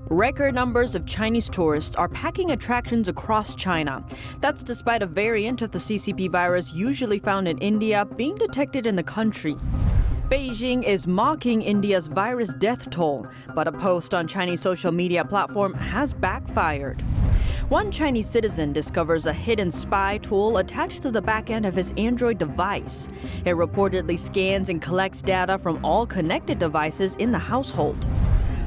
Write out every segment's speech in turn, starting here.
Record numbers of Chinese tourists are packing attractions across China. That's despite a variant of the CCP virus usually found in India being detected in the country. Beijing is mocking India's virus death toll, but a post on Chinese social media platform has backfired. One Chinese citizen discovers a hidden spy tool attached to the back end of his Android device. It reportedly scans and collects data from all connected devices in the household.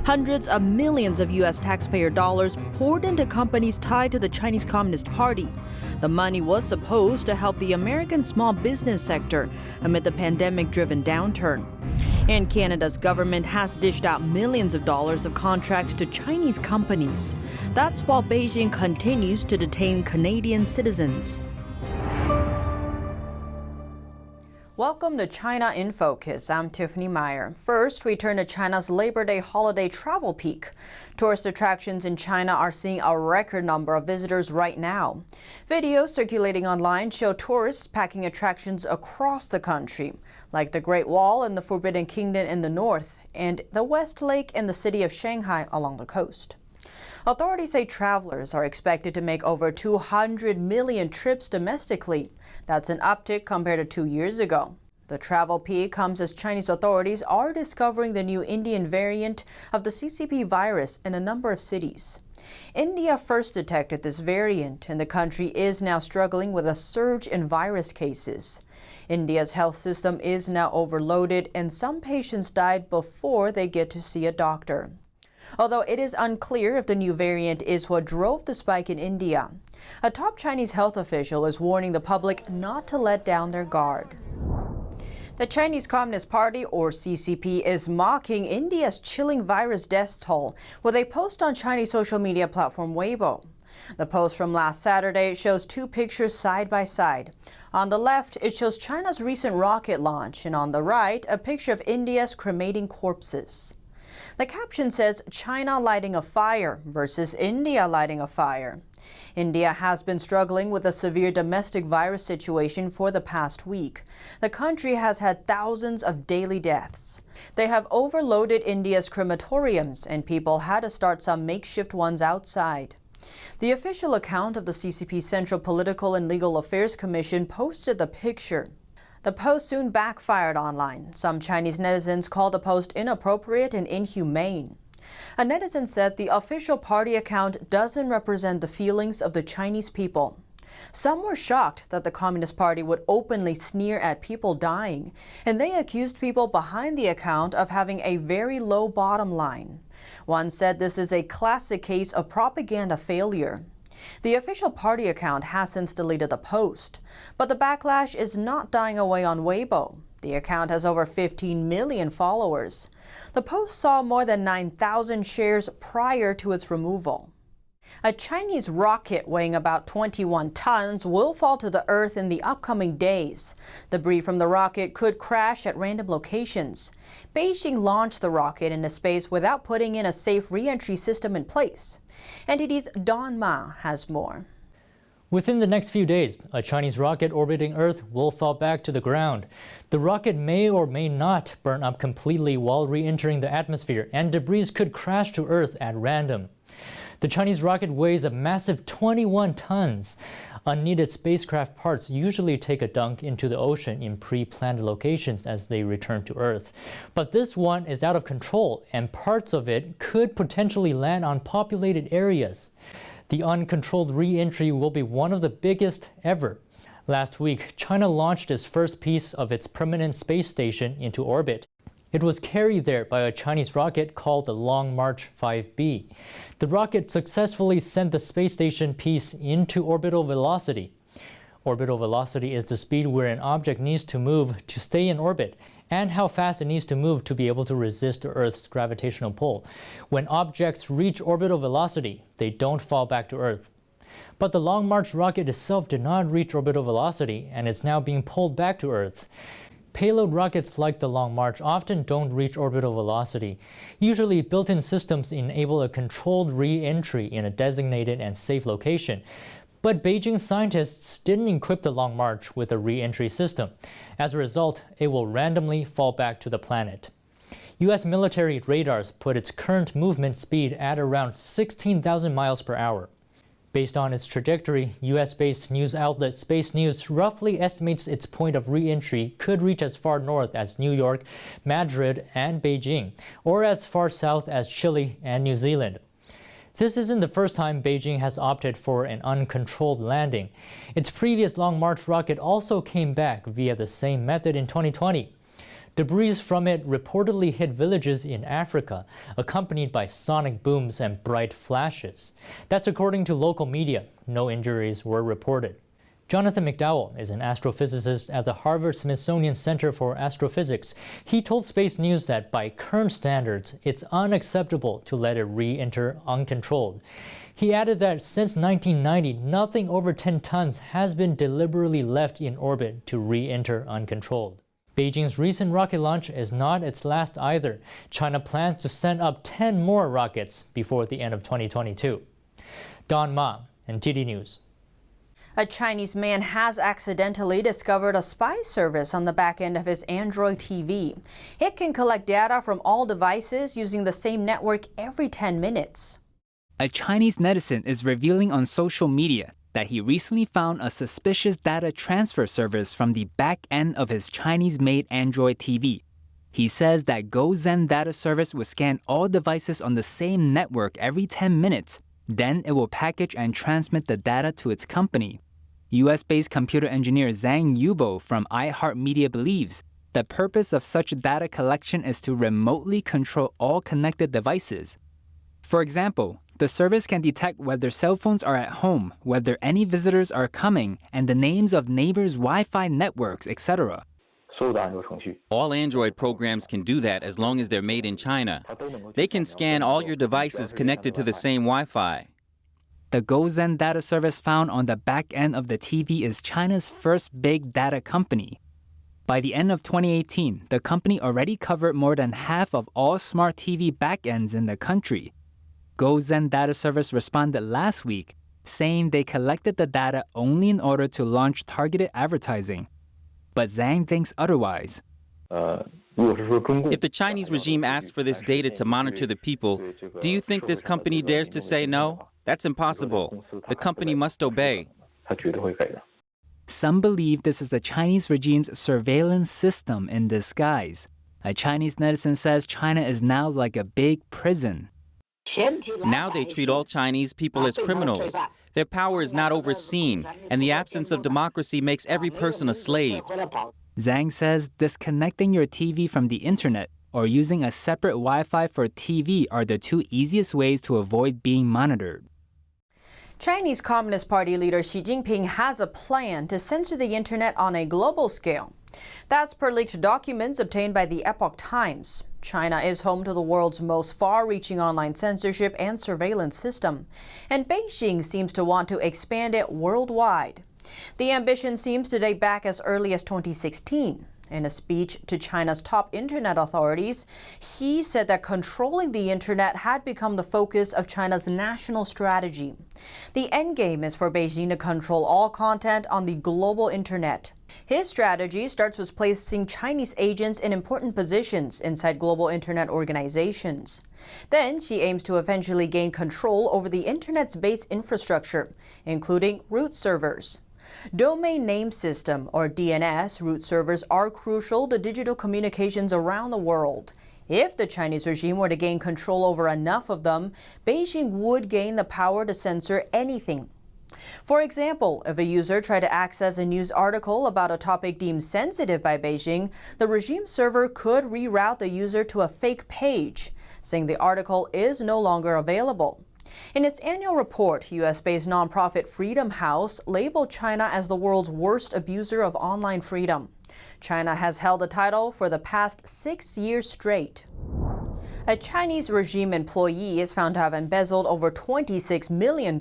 Hundreds of millions of U.S. taxpayer dollars poured into companies tied to the Chinese Communist Party. The money was supposed to help the American small business sector amid the pandemic-driven downturn. And Canada's government has dished out millions of dollars of contracts to Chinese companies. That's while Beijing continues to detain Canadian citizens. Welcome to China in Focus. I'm Tiffany Meyer. First, we turn to China's Labor Day holiday travel peak. Tourist attractions in China are seeing a record number of visitors right now. Videos circulating online show tourists packing attractions across the country, like the Great Wall and the Forbidden Kingdom in the north, and the West Lake and the city of Shanghai along the coast. Authorities say travelers are expected to make over 200 million trips domestically. That's an uptick compared to 2 years ago. The travel peak comes as Chinese authorities are discovering the new Indian variant of the CCP virus in a number of cities. India first detected this variant, and the country is now struggling with a surge in virus cases. India's health system is now overloaded, and some patients died before they get to see a doctor. Although it is unclear if the new variant is what drove the spike in India, a top Chinese health official is warning the public not to let down their guard. The Chinese Communist Party, or CCP, is mocking India's chilling virus death toll with a post on Chinese social media platform Weibo. The post from last Saturday shows two pictures side by side. On the left, it shows China's recent rocket launch, and on the right, a picture of India's cremating corpses. The caption says China lighting a fire versus India lighting a fire. India has been struggling with a severe domestic virus situation for the past week. The country has had thousands of daily deaths. They have overloaded India's crematoriums, and people had to start some makeshift ones outside. The official account of the CCP Central Political and Legal Affairs Commission posted the picture. The post soon backfired online. Some Chinese netizens called the post inappropriate and inhumane. A netizen said the official party account doesn't represent the feelings of the Chinese people. Some were shocked that the Communist Party would openly sneer at people dying, and they accused people behind the account of having a very low bottom line. One said this is a classic case of propaganda failure. The official party account has since deleted the post, but the backlash is not dying away on Weibo. The account has over 15 million followers. The post saw more than 9,000 shares prior to its removal. A Chinese rocket weighing about 21 tons will fall to the Earth in the upcoming days. Debris from the rocket could crash at random locations. Beijing launched the rocket into space without putting in a safe re-entry system in place. NTD's Don Ma has more. Within the next few days, a Chinese rocket orbiting Earth will fall back to the ground. The rocket may or may not burn up completely while re-entering the atmosphere, and debris could crash to Earth at random. The Chinese rocket weighs a massive 21 tons. Unneeded spacecraft parts usually take a dunk into the ocean in pre-planned locations as they return to Earth. But this one is out of control, and parts of it could potentially land on populated areas. The uncontrolled re-entry will be one of the biggest ever. Last week, China launched its first piece of its permanent space station into orbit. It was carried there by a Chinese rocket called the Long March 5B. The rocket successfully sent the space station piece into orbital velocity. Orbital velocity is the speed where an object needs to move to stay in orbit, and how fast it needs to move to be able to resist the Earth's gravitational pull. When objects reach orbital velocity, they don't fall back to Earth. But the Long March rocket itself did not reach orbital velocity and is now being pulled back to Earth. Payload rockets like the Long March often don't reach orbital velocity. Usually, built-in systems enable a controlled re-entry in a designated and safe location. But Beijing scientists didn't equip the Long March with a re-entry system. As a result, it will randomly fall back to the planet. U.S. military radars put its current movement speed at around 16,000 miles per hour. Based on its trajectory, U.S.-based news outlet Space News roughly estimates its point of re-entry could reach as far north as New York, Madrid, and Beijing, or as far south as Chile and New Zealand. This isn't the first time Beijing has opted for an uncontrolled landing. Its previous Long March rocket also came back via the same method in 2020. Debris from it reportedly hit villages in Africa, accompanied by sonic booms and bright flashes. That's according to local media. No injuries were reported. Jonathan McDowell is an astrophysicist at the Harvard-Smithsonian Center for Astrophysics. He told Space News that by current standards, it's unacceptable to let it re-enter uncontrolled. He added that since 1990, nothing over 10 tons has been deliberately left in orbit to re-enter uncontrolled. Beijing's recent rocket launch is not its last either. China plans to send up 10 more rockets before the end of 2022. Don Ma, NTD News. A Chinese man has accidentally discovered a spy service on the back end of his Android TV. It can collect data from all devices using the same network every 10 minutes. A Chinese netizen is revealing on social media that he recently found a suspicious data transfer service from the back end of his Chinese-made Android TV. He says that GoZen data service will scan all devices on the same network every 10 minutes. Then it will package and transmit the data to its company. US-based computer engineer Zhang Yubo from iHeartMedia believes the purpose of such data collection is to remotely control all connected devices. For example, the service can detect whether cell phones are at home, whether any visitors are coming, and the names of neighbors' Wi-Fi networks, etc. All Android programs can do that as long as they're made in China. They can scan all your devices connected to the same Wi-Fi. The GoZen data service found on the back end of the TV is China's first big data company. By the end of 2018, the company already covered more than half of all smart TV backends in the country. GoZen data service responded last week, saying they collected the data only in order to launch targeted advertising. But Zhang thinks otherwise. If the Chinese regime asks for this data to monitor the people, do you think this company dares to say no? That's impossible. The company must obey. Some believe this is the Chinese regime's surveillance system in disguise. A Chinese netizen says China is now like a big prison. Now they treat all Chinese people as criminals. Their power is not overseen, and the absence of democracy makes every person a slave. Zhang says disconnecting your TV from the internet or using a separate Wi-Fi for TV are the two easiest ways to avoid being monitored. Chinese Communist Party leader Xi Jinping has a plan to censor the internet on a global scale. That's per leaked documents obtained by the Epoch Times. China is home to the world's most far-reaching online censorship and surveillance system, and Beijing seems to want to expand it worldwide. The ambition seems to date back as early as 2016. In a speech to China's top internet authorities, Xi said that controlling the internet had become the focus of China's national strategy. The endgame is for Beijing to control all content on the global internet. His strategy starts with placing Chinese agents in important positions inside global internet organizations. Then Xi aims to eventually gain control over the internet's base infrastructure, including root servers. Domain Name System, or DNS, root servers are crucial to digital communications around the world. If the Chinese regime were to gain control over enough of them, Beijing would gain the power to censor anything. For example, if a user tried to access a news article about a topic deemed sensitive by Beijing, the regime server could reroute the user to a fake page, saying the article is no longer available. In its annual report, U.S.-based nonprofit Freedom House labeled China as the world's worst abuser of online freedom. China has held the title for the past 6 years straight. A Chinese regime employee is found to have embezzled over $26 million.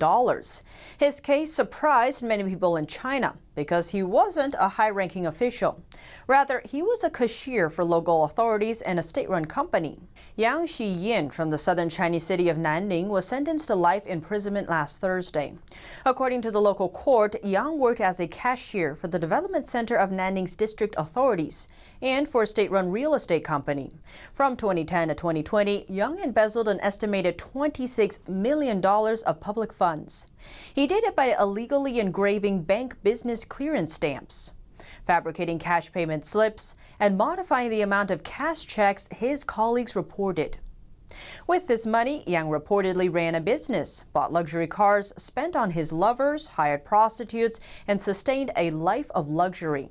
His case surprised many people in China. because he wasn't a high-ranking official. Rather, he was a cashier for local authorities and a state-run company. Yang Xiyin from the southern Chinese city of Nanning was sentenced to life imprisonment last Thursday. According to the local court, Yang worked as a cashier for the development center of Nanning's district authorities and for a state-run real estate company. From 2010 to 2020, Yang embezzled an estimated $26 million of public funds. He did it by illegally engraving bank business clearance stamps, fabricating cash payment slips, and modifying the amount of cash checks his colleagues reported. With this money, Yang reportedly ran a business, bought luxury cars, spent on his lovers, hired prostitutes, and sustained a life of luxury.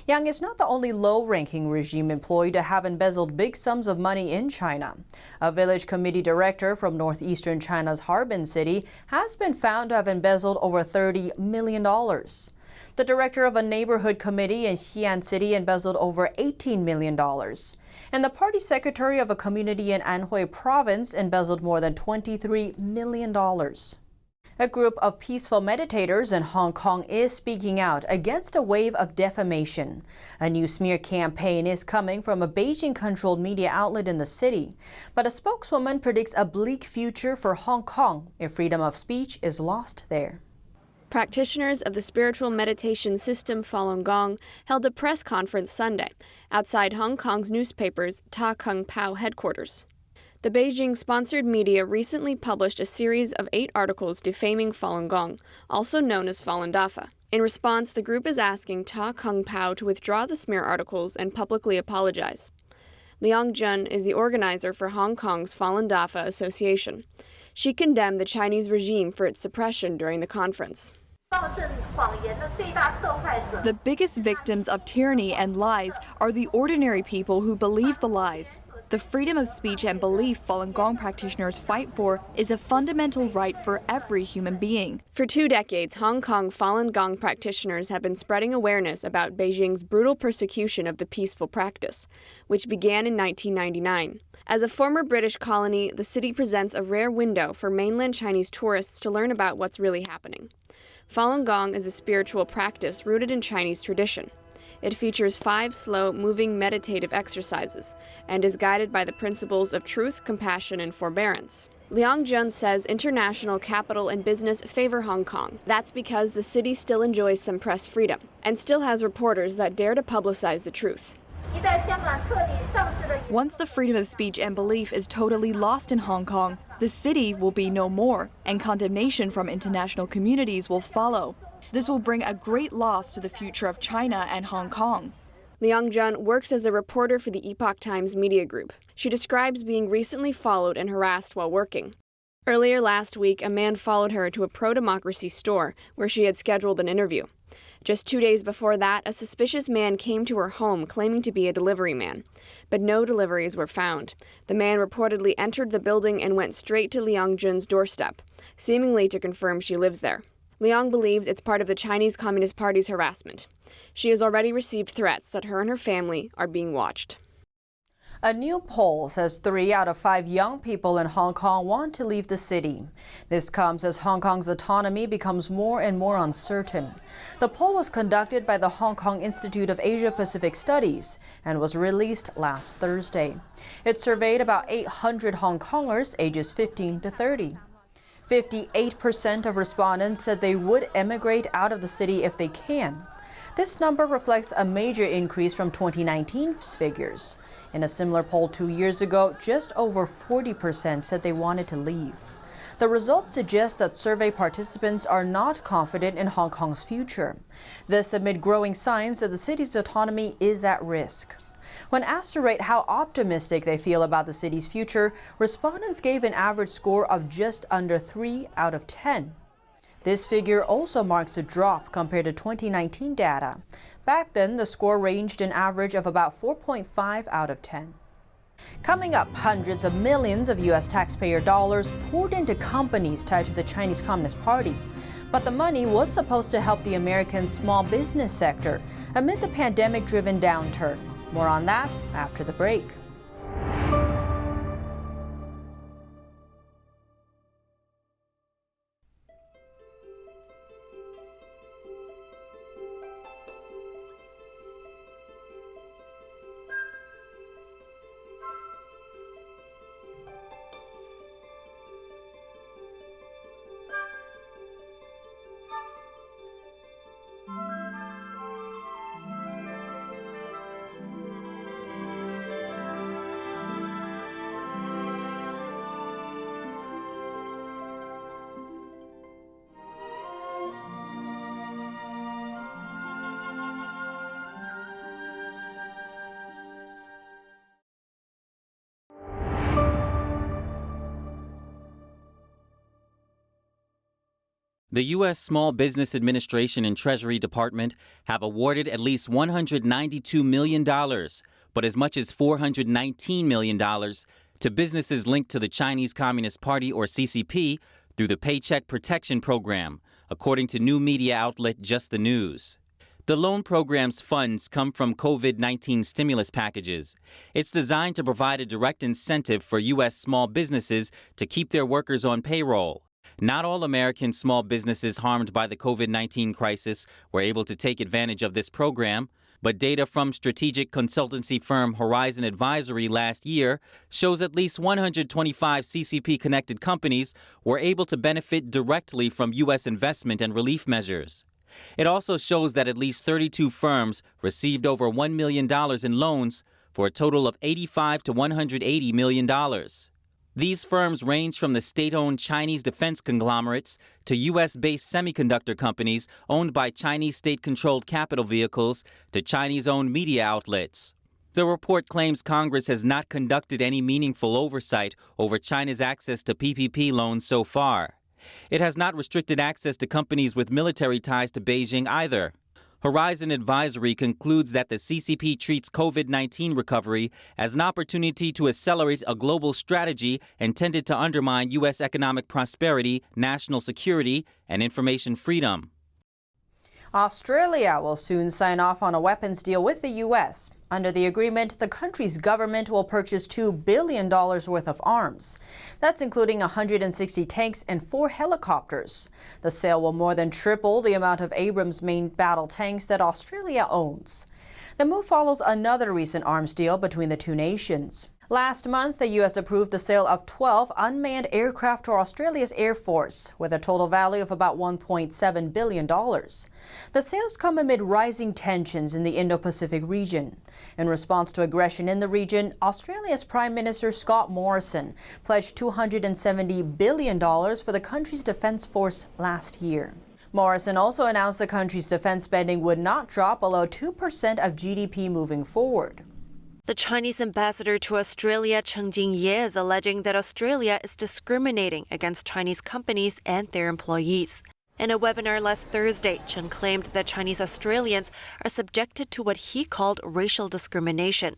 Yang is not the only low-ranking regime employee to have embezzled big sums of money in China. A village committee director from northeastern China's Harbin city has been found to have embezzled over $30 million. The director of a neighborhood committee in Xi'an City embezzled over $18 million. And the party secretary of a community in Anhui province embezzled more than $23 million. A group of peaceful meditators in Hong Kong is speaking out against a wave of defamation. A new smear campaign is coming from a Beijing-controlled media outlet in the city. But a spokeswoman predicts a bleak future for Hong Kong if freedom of speech is lost there. Practitioners of the spiritual meditation system Falun Gong held a press conference Sunday outside Hong Kong's newspaper's Ta Kung Pao headquarters. The Beijing-sponsored media recently published a series of 8 articles defaming Falun Gong, also known as Falun Dafa. In response, the group is asking Ta Kung Pao to withdraw the smear articles and publicly apologize. Liang Jun is the organizer for Hong Kong's Falun Dafa Association. She condemned the Chinese regime for its suppression during the conference. The biggest victims of tyranny and lies are the ordinary people who believe the lies. The freedom of speech and belief Falun Gong practitioners fight for is a fundamental right for every human being. For 2 decades, Hong Kong Falun Gong practitioners have been spreading awareness about Beijing's brutal persecution of the peaceful practice, which began in 1999. As a former British colony, the city presents a rare window for mainland Chinese tourists to learn about what's really happening. Falun Gong is a spiritual practice rooted in Chinese tradition. It features 5 slow, moving meditative exercises and is guided by the principles of truth, compassion, and forbearance. Liang Jun says international capital and business favor Hong Kong. That's because the city still enjoys some press freedom and still has reporters that dare to publicize the truth. Once the freedom of speech and belief is totally lost in Hong Kong, the city will be no more, and condemnation from international communities will follow. This will bring a great loss to the future of China and Hong Kong. Liang Jun works as a reporter for the Epoch Times media group. She describes being recently followed and harassed while working. Earlier last week, a man followed her to a pro-democracy store where she had scheduled an interview. Just 2 days before that, a suspicious man came to her home claiming to be a delivery man. But no deliveries were found. The man reportedly entered the building and went straight to Liang Jun's doorstep, seemingly to confirm she lives there. Liang believes it's part of the Chinese Communist Party's harassment. She has already received threats that her and her family are being watched. A new poll says 3 out of 5 young people in Hong Kong want to leave the city. This comes as Hong Kong's autonomy becomes more and more uncertain. The poll was conducted by the Hong Kong Institute of Asia-Pacific Studies and was released last Thursday. It surveyed about 800 Hong Kongers ages 15 to 30. 58% of respondents said they would emigrate out of the city if they can. This number reflects a major increase from 2019's figures. In a similar poll 2 years ago, just over 40% said they wanted to leave. The results suggest that survey participants are not confident in Hong Kong's future. This amid growing signs that the city's autonomy is at risk. When asked to rate how optimistic they feel about the city's future, respondents gave an average score of just under 3 out of 10. This figure also marks a drop compared to 2019 data. Back then, the score ranged an average of about 4.5 out of 10. Coming up, hundreds of millions of U.S. taxpayer dollars poured into companies tied to the Chinese Communist Party. But the money was supposed to help the American small business sector amid the pandemic-driven downturn. More on that after the break. The U.S. Small Business Administration and Treasury Department have awarded at least $192 million, but as much as $419 million to businesses linked to the Chinese Communist Party, or CCP, through the Paycheck Protection Program, according to new media outlet Just the News. The loan program's funds come from COVID-19 stimulus packages. It's designed to provide a direct incentive for U.S. small businesses to keep their workers on payroll. Not all American small businesses harmed by the COVID-19 crisis were able to take advantage of this program, but data from strategic consultancy firm Horizon Advisory last year shows at least 125 CCP-connected companies were able to benefit directly from U.S. investment and relief measures. It also shows that at least 32 firms received over $1 million in loans for a total of $85 to $180 million. These firms range from the state-owned Chinese defense conglomerates to U.S.-based semiconductor companies owned by Chinese state-controlled capital vehicles to Chinese-owned media outlets. The report claims Congress has not conducted any meaningful oversight over China's access to PPP loans so far. It has not restricted access to companies with military ties to Beijing either. Horizon Advisory concludes that the CCP treats COVID-19 recovery as an opportunity to accelerate a global strategy intended to undermine U.S. economic prosperity, national security, and information freedom. Australia will soon sign off on a weapons deal with the U.S. Under the agreement, the country's government will purchase $2 billion worth of arms. That's including 160 tanks and 4 helicopters. The sale will more than triple the amount of Abrams main battle tanks that Australia owns. The move follows another recent arms deal between the two nations. Last month, the U.S. approved the sale of 12 unmanned aircraft to Australia's Air Force, with a total value of about $1.7 billion. The sales come amid rising tensions in the Indo-Pacific region. In response to aggression in the region, Australia's Prime Minister Scott Morrison pledged $270 billion for the country's defense force last year. Morrison also announced the country's defense spending would not drop below 2% of GDP moving forward. The Chinese ambassador to Australia, Cheng Jingye, is alleging that Australia is discriminating against Chinese companies and their employees. In a webinar last Thursday, Cheng claimed that Chinese Australians are subjected to what he called racial discrimination,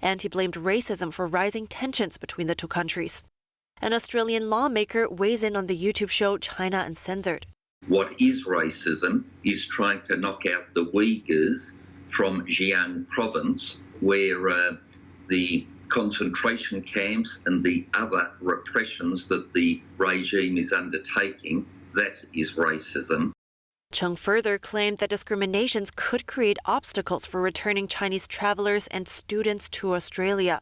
and he blamed racism for rising tensions between the two countries. An Australian lawmaker weighs in on the YouTube show China Uncensored. What is racism is trying to knock out the Uyghurs from Xinjiang province, where the concentration camps and the other repressions that the regime is undertaking, that is racism. Cheng further claimed that discriminations could create obstacles for returning Chinese travelers and students to Australia.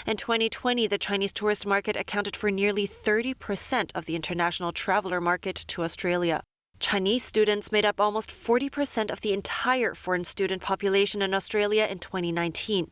In 2020, the Chinese tourist market accounted for nearly 30% of the international traveler market to Australia. Chinese students made up almost 40% of the entire foreign student population in Australia in 2019.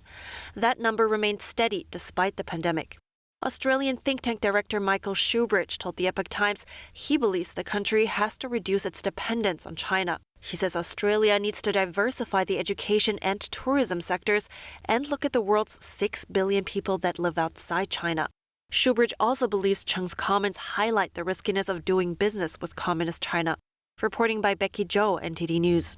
That number remained steady despite the pandemic. Australian think tank director Michael Shoebridge told the Epoch Times he believes the country has to reduce its dependence on China. He says Australia needs to diversify the education and tourism sectors and look at the world's 6 billion people that live outside China. Shoebridge also believes Cheng's comments highlight the riskiness of doing business with Communist China. Reporting by Becky Zhou, NTD News.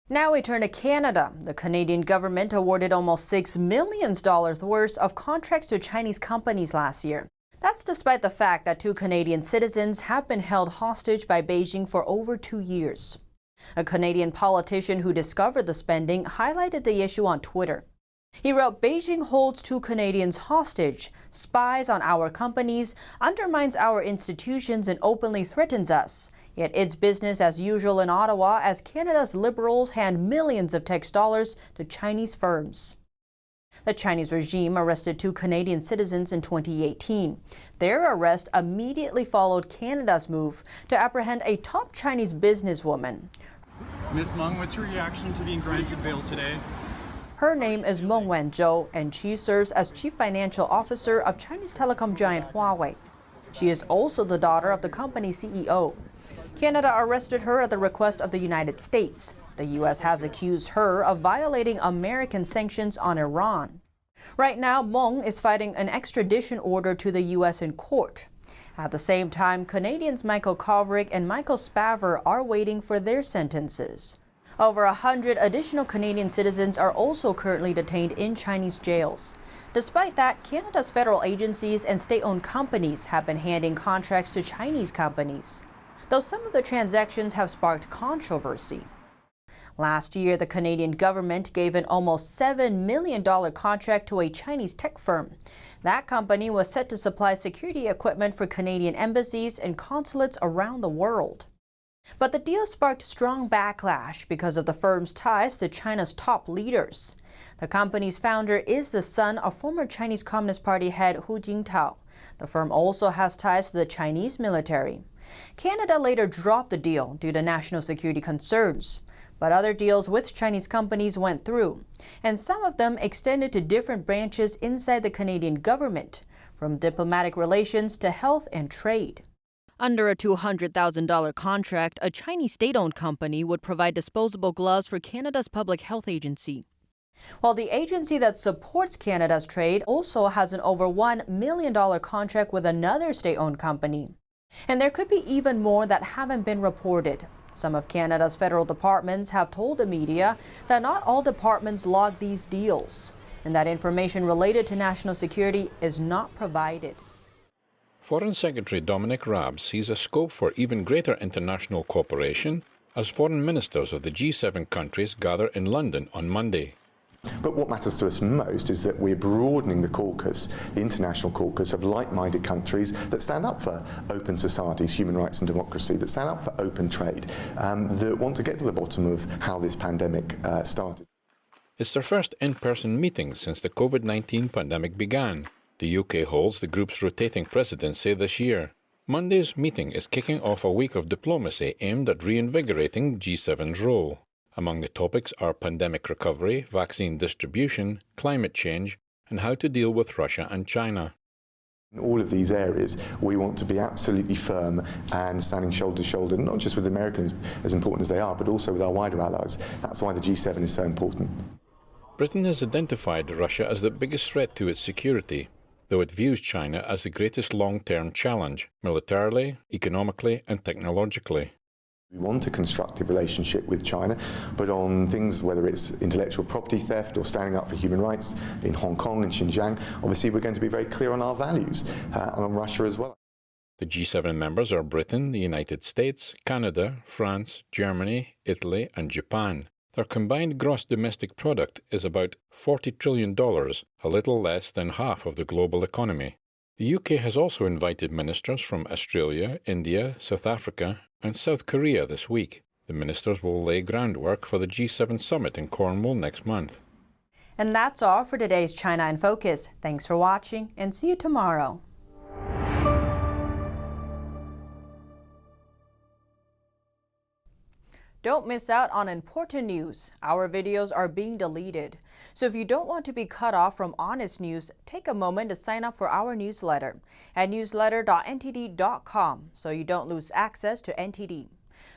Now we turn to Canada. The Canadian government awarded almost $6 million worth of contracts to Chinese companies last year. That's despite the fact that 2 Canadian citizens have been held hostage by Beijing for over 2 years. A Canadian politician who discovered the spending highlighted the issue on Twitter. He wrote, "Beijing holds 2 Canadians hostage, spies on our companies, undermines our institutions and openly threatens us. Yet it's business as usual in Ottawa as Canada's Liberals hand millions of tax dollars to Chinese firms." The Chinese regime arrested 2 Canadian citizens in 2018. Their arrest immediately followed Canada's move to apprehend a top Chinese businesswoman. Ms. Meng, what's your reaction to being granted bail today? Her name is Meng Wanzhou, and she serves as Chief Financial Officer of Chinese telecom giant Huawei. She is also the daughter of the company's CEO. Canada arrested her at the request of the United States. The U.S. has accused her of violating American sanctions on Iran. Right now, Meng is fighting an extradition order to the U.S. in court. At the same time, Canadians Michael Kovrig and Michael Spavor are waiting for their sentences. Over 100 additional Canadian citizens are also currently detained in Chinese jails. Despite that, Canada's federal agencies and state-owned companies have been handing contracts to Chinese companies, though some of the transactions have sparked controversy. Last year, the Canadian government gave an almost $7 million contract to a Chinese tech firm. That company was set to supply security equipment for Canadian embassies and consulates around the world. But the deal sparked strong backlash because of the firm's ties to China's top leaders. The company's founder is the son of former Chinese Communist Party head Hu Jintao. The firm also has ties to the Chinese military. Canada later dropped the deal due to national security concerns. But other deals with Chinese companies went through, and some of them extended to different branches inside the Canadian government, from diplomatic relations to health and trade. Under a $200,000 contract, a Chinese state-owned company would provide disposable gloves for Canada's public health agency. While the agency that supports Canada's trade also has an over $1 million contract with another state-owned company. And there could be even more that haven't been reported. Some of Canada's federal departments have told the media that not all departments log these deals, and that information related to national security is not provided. Foreign Secretary Dominic Raab sees a scope for even greater international cooperation as foreign ministers of the G7 countries gather in London on Monday. But what matters to us most is that we're broadening the caucus, the international caucus of like-minded countries that stand up for open societies, human rights and democracy, that stand up for open trade, that want to get to the bottom of how this pandemic started. It's their first in-person meeting since the COVID-19 pandemic began. The UK holds the group's rotating presidency this year. Monday's meeting is kicking off a week of diplomacy aimed at reinvigorating G7's role. Among the topics are pandemic recovery, vaccine distribution, climate change, and how to deal with Russia and China. In all of these areas, we want to be absolutely firm and standing shoulder to shoulder, not just with Americans, as important as they are, but also with our wider allies. That's why the G7 is so important. Britain has identified Russia as the biggest threat to its security, though it views China as the greatest long-term challenge, militarily, economically, and technologically. We want a constructive relationship with China, but on things, whether it's intellectual property theft or standing up for human rights in Hong Kong and Xinjiang, obviously we're going to be very clear on our values, and on Russia as well. The G7 members are Britain, the United States, Canada, France, Germany, Italy, and Japan. Their combined gross domestic product is about $40 trillion, a little less than half of the global economy. The UK has also invited ministers from Australia, India, South Africa, and South Korea this week. The ministers will lay groundwork for the G7 summit in Cornwall next month. And that's all for today's China in Focus. Thanks for watching, and see you tomorrow. Don't miss out on important news. Our videos are being deleted. So if you don't want to be cut off from honest news, take a moment to sign up for our newsletter at newsletter.ntd.com so you don't lose access to NTD.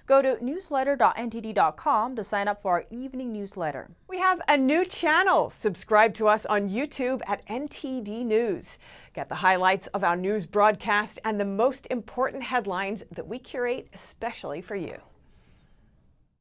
Go to newsletter.ntd.com to sign up for our evening newsletter. We have a new channel. Subscribe to us on YouTube at NTD News. Get the highlights of our news broadcast and the most important headlines that we curate especially for you.